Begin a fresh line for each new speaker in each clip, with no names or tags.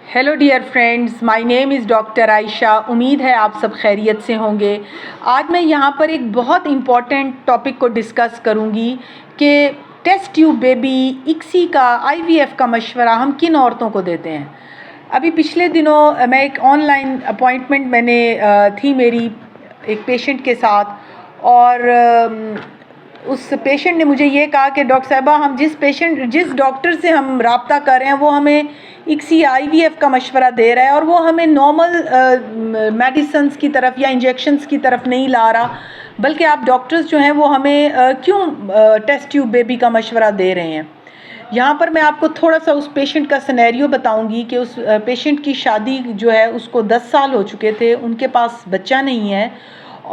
Hello dear friends, my name is doctor Ayesha. امید ہے آپ سب خیریت سے ہوں گے. آج میں یہاں پر ایک بہت امپورٹنٹ ٹاپک کو ڈسکس کروں گی کہ ٹیسٹ ٹیوب بیبی اکسی کا IVF کا مشورہ ہم کن عورتوں کو دیتے ہیں. ابھی پچھلے دنوں میں ایک آن لائن اپوائنٹمنٹ تھی میری ایک پیشنٹ کے ساتھ، اور اس پیشنٹ نے مجھے یہ کہا کہ ڈاکٹر صاحبہ ہم جس ڈاکٹر سے ہم رابطہ کر رہے ہیں وہ ہمیں اکسی IVF کا مشورہ دے رہا ہے، اور وہ ہمیں نارمل میڈیسنز کی طرف یا انجیکشنز کی طرف نہیں لا رہا، بلکہ آپ ڈاکٹرز جو ہیں وہ ہمیں کیوں ٹیسٹ ٹیوب بیبی کا مشورہ دے رہے ہیں. یہاں پر میں آپ کو تھوڑا سا اس پیشنٹ کا سینیریو بتاؤں گی کہ اس پیشنٹ کی شادی جو ہے اس کو 10 سال ہو چکے تھے، ان کے پاس بچہ نہیں ہے،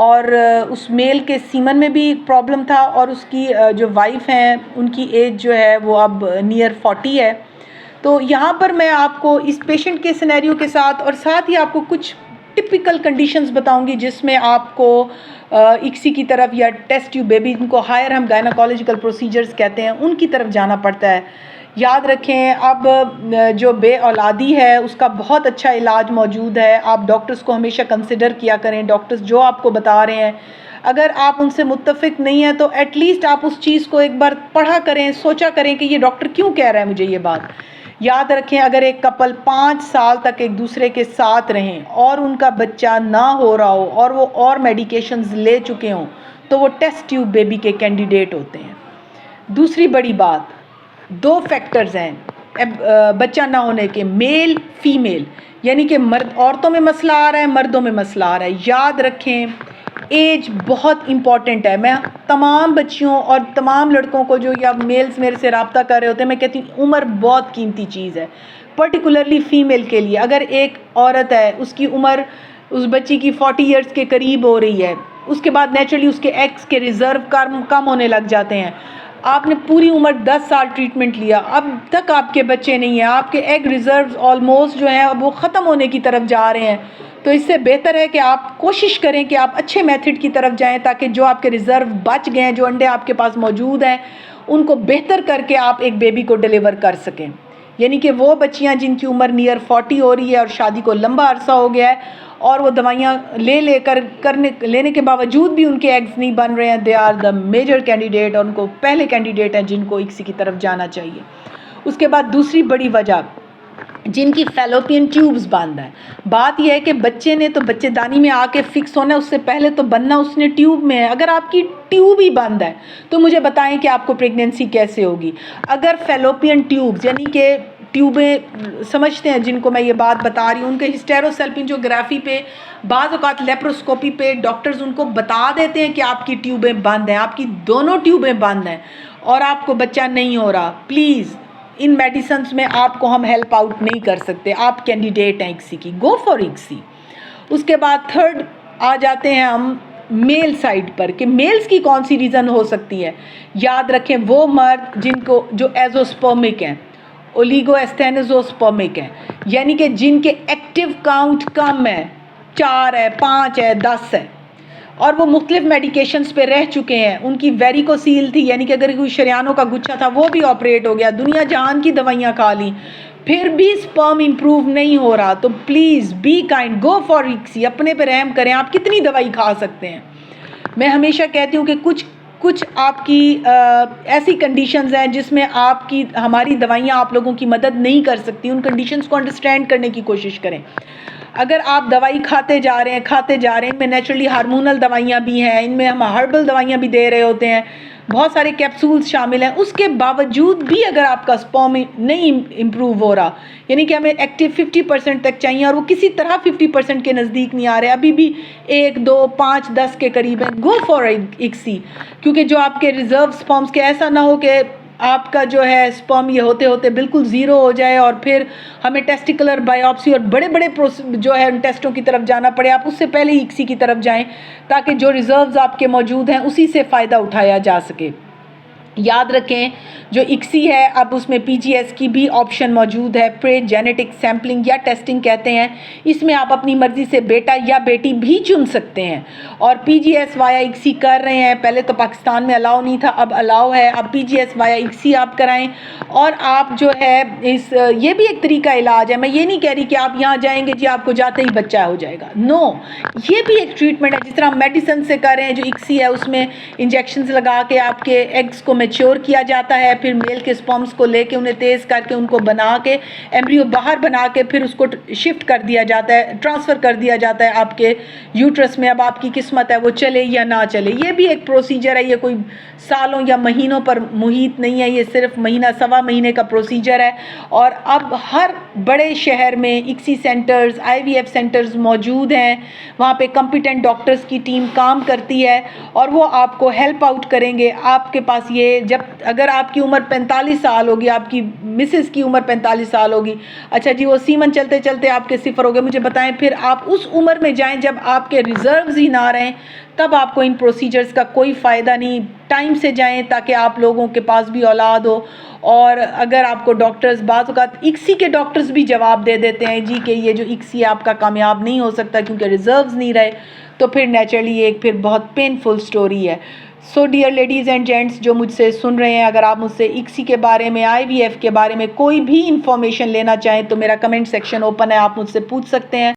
اور اس میل کے سیمن میں بھی پرابلم تھا، اور اس کی جو وائف ہیں ان کی ایج جو ہے وہ اب نیئر 40 ہے. تو یہاں پر میں آپ کو اس پیشنٹ کے سینیریو کے ساتھ اور ساتھ ہی آپ کو کچھ ٹپیکل کنڈیشنز بتاؤں گی جس میں آپ کو اکسی کی طرف یا ٹیسٹ ٹیوب بیبی، جن کو ہائر ہم گائناکالوجیکل پروسیجرز کہتے ہیں، ان کی طرف جانا پڑتا ہے. یاد رکھیں اب جو بے اولادی ہے اس کا بہت اچھا علاج موجود ہے. آپ ڈاکٹرز کو ہمیشہ کنسیڈر کیا کریں. ڈاکٹرز جو آپ کو بتا رہے ہیں اگر آپ ان سے متفق نہیں ہیں تو ایٹ لیسٹ آپ اس چیز کو ایک بار پڑھا کریں، سوچا کریں کہ یہ ڈاکٹر کیوں کہہ رہا ہے مجھے یہ بات. یاد رکھیں اگر ایک کپل 5 سال تک ایک دوسرے کے ساتھ رہیں اور ان کا بچہ نہ ہو رہا ہو اور وہ اور میڈیکیشنز لے چکے ہوں تو وہ ٹیسٹ ٹیوب بیبی کے کینڈیڈیٹ ہوتے ہیں. دوسری بڑی بات، 2 فیکٹرز ہیں بچہ نہ ہونے کے، میل فیمیل، یعنی کہ عورتوں میں مسئلہ آ رہا ہے، مردوں میں مسئلہ آ رہا ہے. یاد رکھیں ایج بہت امپورٹنٹ ہے. میں تمام بچیوں اور تمام لڑکوں کو جو یا میلز میرے سے رابطہ کر رہے ہوتے ہیں میں کہتی ہوں عمر بہت قیمتی چیز ہے، پرٹیکولرلی فیمیل کے لیے. اگر ایک عورت ہے اس کی عمر اس بچی کی 40 ایئرز کے قریب ہو رہی ہے، اس کے بعد نیچرلی اس کے ایگز کے ریزرو کم ہونے لگ جاتے ہیں. آپ نے پوری عمر 10 سال ٹریٹمنٹ لیا، اب تک آپ کے بچے نہیں ہیں، آپ کے ایگ ریزروز آلموسٹ جو ہیں اب وہ ختم ہونے کی طرف جا رہے ہیں. تو اس سے بہتر ہے کہ آپ کوشش کریں کہ آپ اچھے میتھڈ کی طرف جائیں تاکہ جو آپ کے ریزرو بچ گئے ہیں، جو انڈے آپ کے پاس موجود ہیں، ان کو بہتر کر کے آپ ایک بیبی کو ڈیلیور کر سکیں. یعنی کہ وہ بچیاں جن کی عمر نیئر 40 ہو رہی ہے اور شادی کو لمبا عرصہ ہو گیا ہے اور وہ دوائیاں لینے کے باوجود بھی ان کے ایگز نہیں بن رہے ہیں، they are the major candidate, اور ان کو پہلے کینڈیڈیٹ ہیں جن کو اکسی کی طرف جانا چاہیے. اس کے بعد دوسری بڑی وجہ جن کی فیلوپین ٹیوبز بند ہیں. بات یہ ہے کہ بچے نے تو بچے دانی میں آ کے فکس ہونا ہے، اس سے پہلے تو بننا اس نے ٹیوب میں ہے. اگر آپ کی ٹیوب ہی بند ہے تو مجھے بتائیں کہ آپ کو پریگنینسی کیسے ہوگی. اگر فیلوپین ٹیوبز یعنی کہ ٹیوبیں سمجھتے ہیں جن کو میں یہ بات بتا رہی ہوں، ان کے ہسٹیروسلپنجوگرافی پہ بعض اوقات لیپروسکوپی پہ ڈاکٹرز ان کو بتا دیتے ہیں کہ آپ کی ٹیوبیں بند ہیں، آپ کی دونوں ٹیوبیں بند ہیں اور آپ کو بچہ نہیں ہو رہا، پلیز ان میڈیسنز میں آپ کو ہم ہیلپ آؤٹ نہیں کر سکتے. آپ کینڈیڈیٹ ہیں اکسی کی، گو فار اکسی. اس کے بعد تھرڈ آ جاتے ہیں ہم میل سائڈ پر کہ میلز کی کون سی ریزن ہو سکتی ہے. یاد رکھیں وہ مرد جن کو جو ایزوسپرمک ہیں، اولیگو ایستھینوزوسپرمک ہیں، یعنی کہ جن کے ایکٹیو کاؤنٹ کم ہے، 4 ہے، 5 ہے، 10 ہے، اور وہ مختلف میڈیکیشنز پہ رہ چکے ہیں. ان کی ویریکوسیل تھی، یعنی کہ اگر کوئی شریانوں کا گچھا تھا وہ بھی آپریٹ ہو گیا، دنیا جہان کی دوائیاں کھا لیں، پھر بھی سپرم امپروو نہیں ہو رہا، تو please be kind, go for اکسی. اپنے پہ رحم کریں. آپ کتنی دوائی کھا سکتے ہیں؟ میں ہمیشہ کہتی ہوں کہ کچھ آپ کی ایسی کنڈیشنز ہیں جس میں ہماری دوائیاں آپ لوگوں کی مدد نہیں کر سکتی. ان کنڈیشنز کو انڈرسٹینڈ کرنے کی کوشش کریں. اگر آپ دوائی کھاتے جا رہے ہیں، ان میں نیچرلی ہارمونل دوائیاں بھی ہیں، ان میں ہم ہربل دوائیاں بھی دے رہے ہوتے ہیں، بہت سارے کیپسولز شامل ہیں، اس کے باوجود بھی اگر آپ کا سپرم نہیں امپروو ہو رہا، یعنی کہ ہمیں ایکٹیو 50% تک چاہیے اور وہ کسی طرح 50% کے نزدیک نہیں آ رہے، ابھی بھی 1 2 5 10 کے قریب ہیں، گو فار اکسی. کیونکہ جو آپ کے ریزرو سپرمز کے ایسا نہ ہو کہ آپ کا جو ہے سپرم یہ ہوتے ہوتے بالکل زیرو ہو جائے اور پھر ہمیں ٹیسٹیکولر بائیوپسی اور بڑے جو ہے ان ٹیسٹوں کی طرف جانا پڑے. آپ اس سے پہلے ہی اکسی کی طرف جائیں تاکہ جو ریزروز آپ کے موجود ہیں اسی سے فائدہ اٹھایا جا سکے. یاد رکھیں جو اکسی ہے اب اس میں پی جی ایس کی بھی آپشن موجود ہے، پری جینیٹک سیمپلنگ یا ٹیسٹنگ کہتے ہیں. اس میں آپ اپنی مرضی سے بیٹا یا بیٹی بھی چن سکتے ہیں اور پی جی ایس وایا اکسی کر رہے ہیں. پہلے تو پاکستان میں الاؤ نہیں تھا، اب الاؤ ہے. اب پی جی ایس وایا اکسی آپ کرائیں اور آپ جو ہے یہ بھی ایک طریقہ علاج ہے. میں یہ نہیں کہہ رہی کہ آپ یہاں جائیں گے جی آپ کو جاتے ہی بچہ ہو جائے گا، نو، یہ بھی ایک ٹریٹمنٹ ہے. جس طرح میڈیسن سے کر رہے ہیں جو اکسی ہے اس میں انجیکشنز لگا کے آپ کے ایگز کو میچور کیا جاتا ہے، پھر میل کے سپرمز کو لے کے انہیں تیز کر کے ان کو بنا کے ایمبریو باہر بنا کے پھر اس کو شفٹ کر دیا جاتا ہے، ٹرانسفر کر دیا جاتا ہے آپ کے یوٹرس میں. اب آپ کی قسمت ہے وہ چلے یا نہ چلے. یہ بھی ایک پروسیجر ہے، یہ کوئی سالوں یا مہینوں پر محیط نہیں ہے، یہ صرف مہینہ سوا مہینے کا پروسیجر ہے. اور اب ہر بڑے شہر میں اکسی سینٹرز، آئی وی ایف سینٹرز موجود ہیں. وہاں پہ کمپیٹنٹ ڈاکٹرز کی ٹیم کام کرتی ہے اور وہ آپ کو ہیلپ آؤٹ کریں گے. آپ کے پاس یہ جب اگر آپ کی عمر 45 سال ہوگی، آپ کی مسز کی عمر 45 سال ہوگی، اچھا جی وہ سیمن چلتے چلتے آپ کے 0 ہو گئے، مجھے بتائیں پھر آپ اس عمر میں جائیں جب آپ کے ریزروز ہی نہ رہیں، تب آپ کو ان پروسیجرز کا کوئی فائدہ نہیں. ٹائم سے جائیں تاکہ آپ لوگوں کے پاس بھی اولاد ہو. اور اگر آپ کو ڈاکٹرز بعض اوقات اکسی کے ڈاکٹرز بھی جواب دے دیتے ہیں جی کہ یہ جو اکسی آپ کا کامیاب نہیں ہو سکتا کیونکہ ریزروز نہیں رہے، تو پھر نیچرلی ایک پھر بہت پینفل سٹوری ہے. So dear ladies and gents جو مجھ سے سن رہے ہیں، اگر آپ مجھ سے اکسی کے بارے میں، آئی وی ایف کے بارے میں کوئی بھی انفارمیشن لینا چاہیں تو میرا کمنٹ سیکشن اوپن ہے، آپ مجھ سے پوچھ سکتے ہیں.